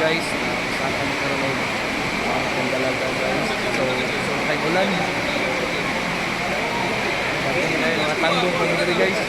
guys. Sa akin karon Candalaga guys. So kay ulan. Bakit nila mga tanggong kami diri guys.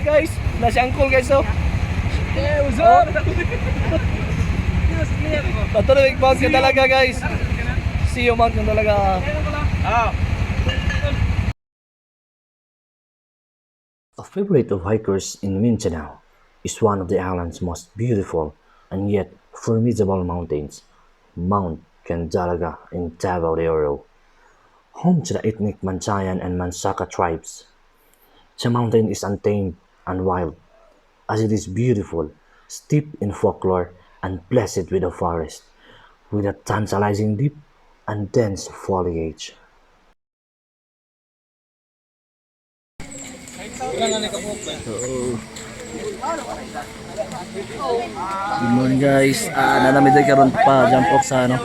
Guys, na si Uncle guys oh. What's up? Patuloy Mount Candalaga guys. See you Mount Candalaga. A favorite of hikers in Mindanao is one of the island's most beautiful and yet formidable mountains, Mount Candalaga in Davao de Oro. Home to the ethnic Manchayan and Mansaka tribes, the mountain is untamed and wild, as it is beautiful, steeped in folklore, and blessed with a forest, with a tantalizing deep and dense foliage. Good morning guys. Nanamid ay karon pa jump off sa ano.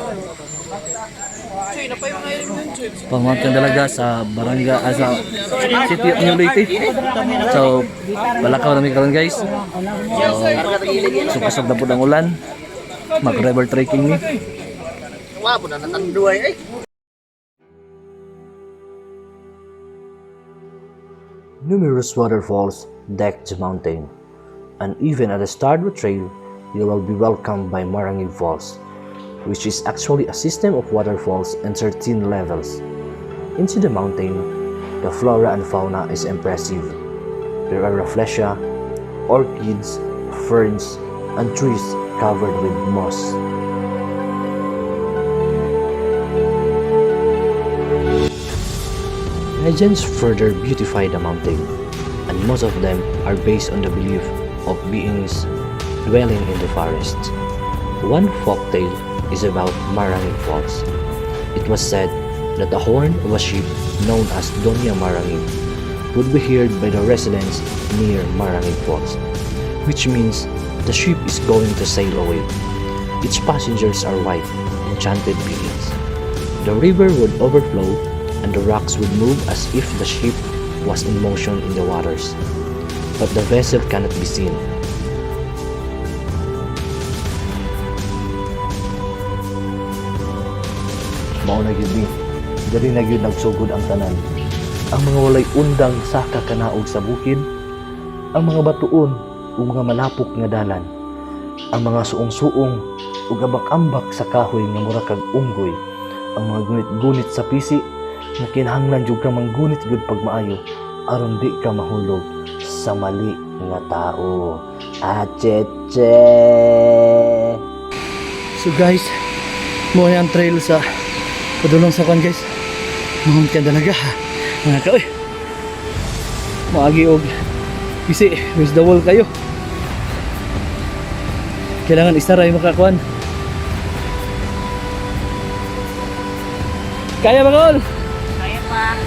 Mount Candalaga sa Barangay sa City of New Leyte. So balakaw namin karon guys. So pasag na po ng ulan. Mag river trekking ni. Wala po na natanduay eh. Numerous waterfalls deck the mountain, and even at the start of the trail, you will be welcomed by Marangig Falls, which is actually a system of waterfalls and 13 levels. Into the mountain, the flora and fauna is impressive. There are rafflesia, orchids, ferns, and trees covered with moss. Legends further beautify the mountain, and most of them are based on the belief of beings dwelling in the forest. One folktale is about Marangig Falls. It was said that the horn of a ship known as Doña Marangig would be heard by the residents near Marangig Falls, which means the ship is going to sail away. Its passengers are white, enchanted beings. The river would overflow and the rocks would move as if the ship was in motion in the waters, but the vessel cannot be seen. Mao na gyud ni, diri na gyud nagsugod ang tanan. Ang mga walay undang sa kakanaog sa bukid, ang mga batuon ug mga malapok nga dalan, ang mga suong-suong ug ambak-ambak sa kahoy nga mura kag unggoy, ang mga gunit-gunit sa pisi nga kinahanglan jud ka manggunit gud pagmaayo aron di ka mahulog sa mali nga tao. Acheche. So guys, mo ang trail sa padulong sa kan guys. Mount Candalaga. Mga ka oy. Maagi og bisi, with the wall kayo. Kailangan isaray makakuan. Kaya ba Kol? Kaya pa.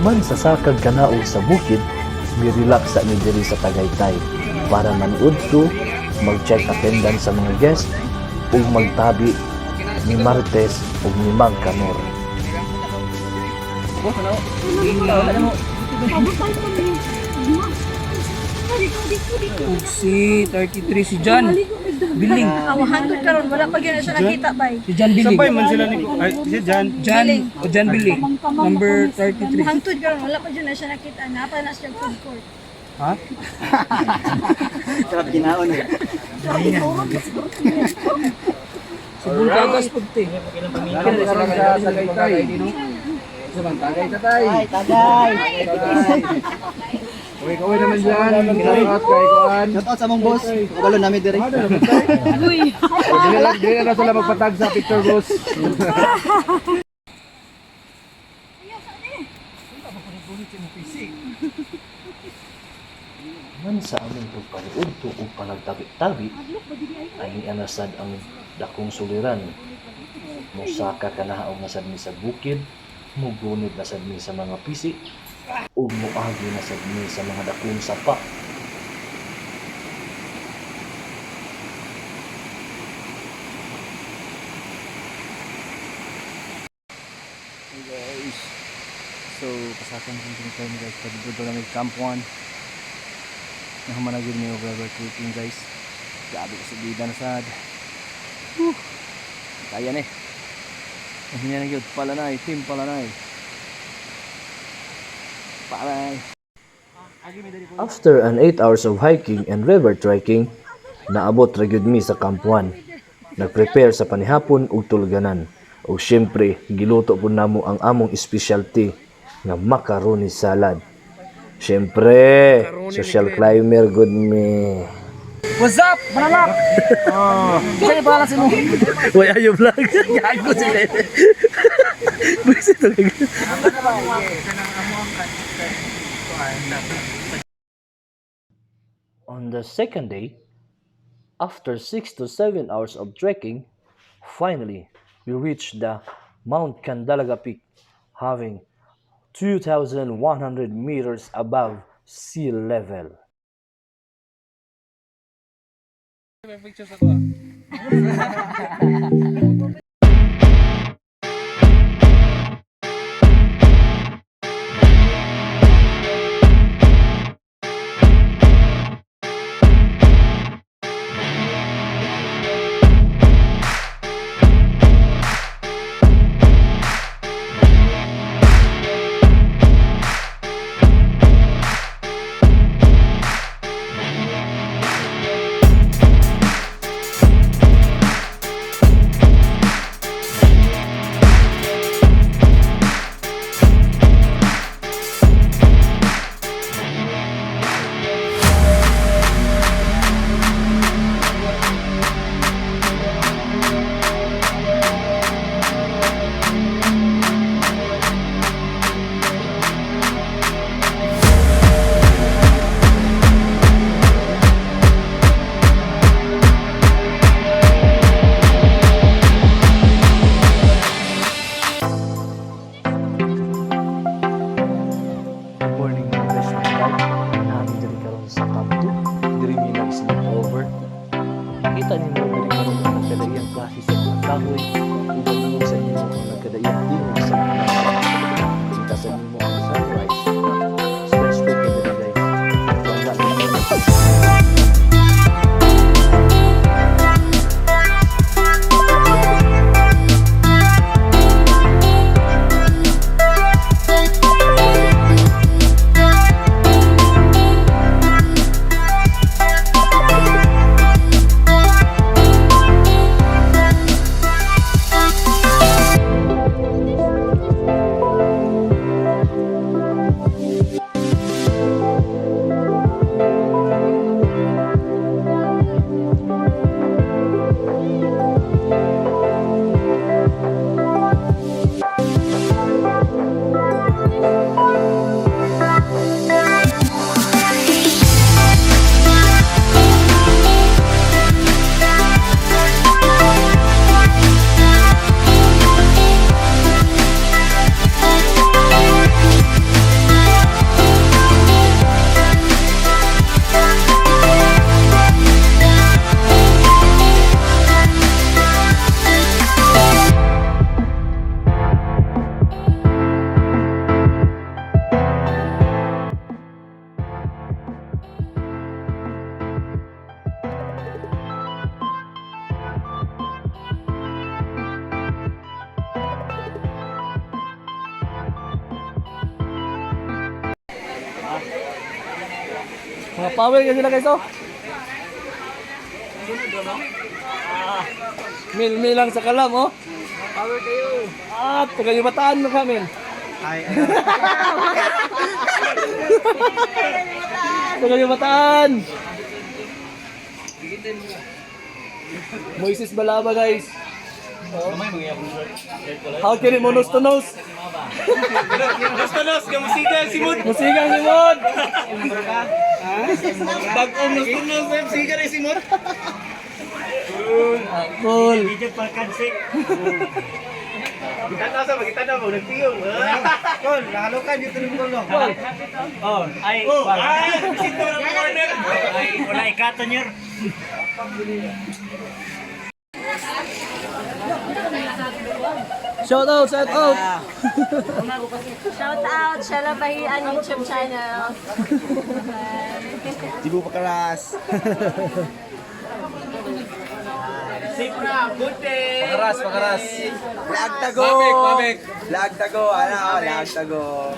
Man sa sakag kanaog sa bukid, mi-relax sa mi diri sa Tagaytay para manood to, mag-check attendance sa mga guest ug magtabi ni Martes ug ni Magkanor. Si 33 si John. Biling. Hangtod karon wala pa gyud siya nakita bay. Si John Biling. Sabay man sila ni ay si Jan. John Biling. Number 33. Hangtod karon wala pa gyud siya nakita. Napa na siya food court. Ha? Sarap ginaon niya. Subong kagas pagti. Tagaytay dino. Tagay. Kaway naman dyan. Shout out sa mong boss. Kabalo namin direct. Uy. Dili na sila magpatag sa picture boss. Man sa aming pagpanood to o panagtabi-tabi, ay anianasad ang dakong suliran. Musaka kanahaog na sad mi sa bukid, mugunit na sad mi sa mga pisi, ug muagi na sad mi sa mga dakong sapa. Hey guys, so pasakan kong tinitay guys, pagdito na may Camp 1 nahumanagin may overtaking guys. Grabe kasi bida na sad. Kaya na eh. Hindi na yun, palanay, team palanay. Palay. After an 8 hours of hiking and river trekking, naabot ra gyud mi sa Camp 1. Nagprepare sa panihapon ug tulganan. Ug syempre, giluto pud namo ang among specialty nga macaroni salad. Syempre, social climber good me. What's up, manalak? Kaya pala si mo. Why are you vlog? Gago sila. Buisit talaga. On the second day, after 6 to 7 hours of trekking, finally, we reached the Mount Candalaga peak, having 2,100 meters above sea level. Kita ninyo na rin ang nagkadaiyang klase sa mga kahoy, uban naman sa inyo ang nagkadaiyang tingog sa mga kita sa inyo ang sunrise. So let's go to the guys. Wanda na mga power ka sila guys oh. Mil lang sa kalam oh. Power kayo. Ah, taga yung bataan mo kami. Ay. Taga yung bataan. Moises Balaba guys. Oh. How can it mo nose to nose? Nose to nose, musigang simod. Musigang simod. Bag-ong nose to nose, musigang simod. Cool. Kita na sa kita na mo nagtiyong. Kol, nahalokan dito ng kol. Oh, ay. Bisito ng corner. Ay, wala ikato niyo. Shout out, shout out. Shout out, Shella Bahian YouTube channel. Di mo pakaras. Sipra, buti. Pakaras. Lag tago. Pabik. Lag tago, lag tago.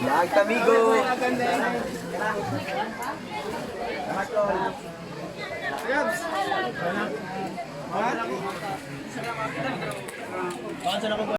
Lag tamigo. Ayabs.